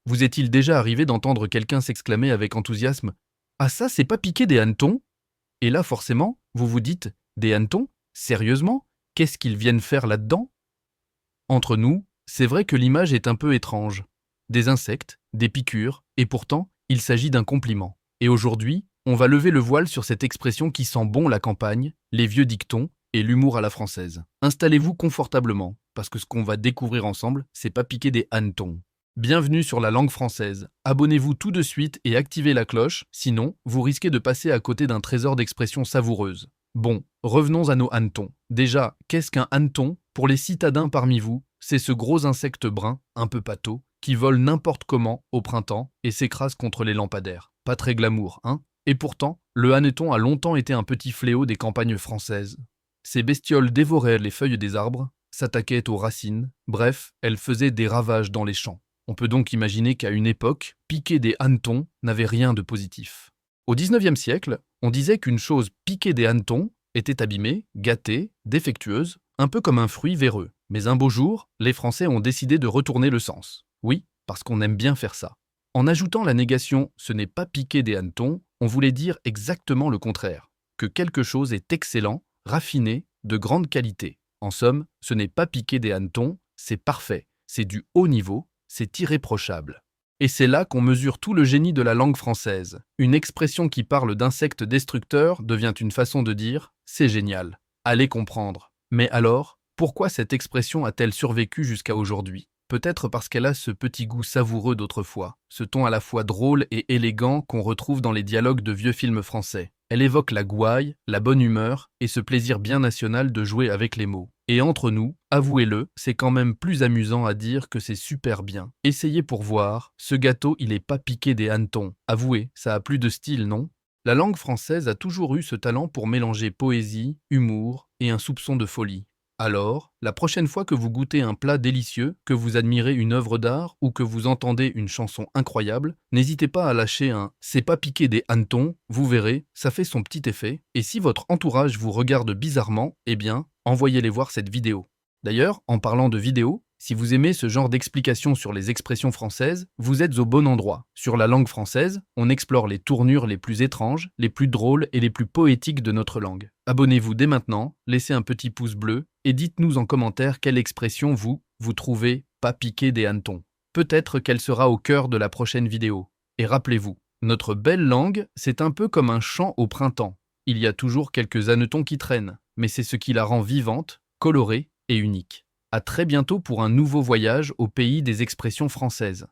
Vous est-il déjà arrivé d'entendre quelqu'un s'exclamer avec enthousiasme : « Ah ça, c'est pas piqué des hannetons ?» Et là, forcément, vous vous dites : « Des hannetons ? Sérieusement ? Qu'est-ce qu'ils viennent faire là-dedans ?» Entre nous, c'est vrai que l'image est un peu étrange. Des insectes, des piqûres, et pourtant, il s'agit d'un compliment. Et aujourd'hui, on va lever le voile sur cette expression qui sent bon la campagne, les vieux dictons et l'humour à la française. Installez-vous confortablement, parce que ce qu'on va découvrir ensemble, c'est pas piquer des hannetons. Bienvenue sur la langue française. Abonnez-vous tout de suite et activez la cloche, sinon, vous risquez de passer à côté d'un trésor d'expressions savoureuses. Bon, revenons à nos hannetons. Déjà, qu'est-ce qu'un hanneton ? Pour les citadins parmi vous, c'est ce gros insecte brun, un peu pâteau, qui vole n'importe comment au printemps et s'écrase contre les lampadaires. Pas très glamour, hein ? Et pourtant, le hanneton a longtemps été un petit fléau des campagnes françaises. Ces bestioles dévoraient les feuilles des arbres, s'attaquaient aux racines, bref, elles faisaient des ravages dans les champs. On peut donc imaginer qu'à une époque, piquer des hannetons n'avait rien de positif. Au XIXe siècle, on disait qu'une chose piquée des hannetons était abîmée, gâtée, défectueuse, un peu comme un fruit véreux. Mais un beau jour, les Français ont décidé de retourner le sens. Oui, parce qu'on aime bien faire ça. En ajoutant la négation « ce n'est pas piqué des hannetons », on voulait dire exactement le contraire, que quelque chose est excellent, raffiné, de grande qualité. En somme, ce n'est pas piqué des hannetons, c'est parfait, c'est du haut niveau, c'est irréprochable. Et c'est là qu'on mesure tout le génie de la langue française. Une expression qui parle d'insectes destructeurs devient une façon de dire « c'est génial ». Allez comprendre. Mais alors, pourquoi cette expression a-t-elle survécu jusqu'à aujourd'hui ? Peut-être parce qu'elle a ce petit goût savoureux d'autrefois, ce ton à la fois drôle et élégant qu'on retrouve dans les dialogues de vieux films français. Elle évoque la gouaille, la bonne humeur et ce plaisir bien national de jouer avec les mots. Et entre nous, avouez-le, c'est quand même plus amusant à dire que c'est super bien. Essayez pour voir, ce gâteau il est pas piqué des hannetons. Avouez, ça a plus de style, non ? La langue française a toujours eu ce talent pour mélanger poésie, humour et un soupçon de folie. Alors, la prochaine fois que vous goûtez un plat délicieux, que vous admirez une œuvre d'art ou que vous entendez une chanson incroyable, n'hésitez pas à lâcher un « c'est pas piqué des hannetons », vous verrez, ça fait son petit effet. Et si votre entourage vous regarde bizarrement, eh bien, envoyez-les voir cette vidéo. D'ailleurs, en parlant de vidéo, si vous aimez ce genre d'explications sur les expressions françaises, vous êtes au bon endroit. Sur la langue française, on explore les tournures les plus étranges, les plus drôles et les plus poétiques de notre langue. Abonnez-vous dès maintenant, laissez un petit pouce bleu et dites-nous en commentaire quelle expression vous trouvez pas piqué des hannetons. Peut-être qu'elle sera au cœur de la prochaine vidéo. Et rappelez-vous, notre belle langue, c'est un peu comme un champ au printemps. Il y a toujours quelques hannetons qui traînent, mais c'est ce qui la rend vivante, colorée et unique. À très bientôt pour un nouveau voyage au pays des expressions françaises.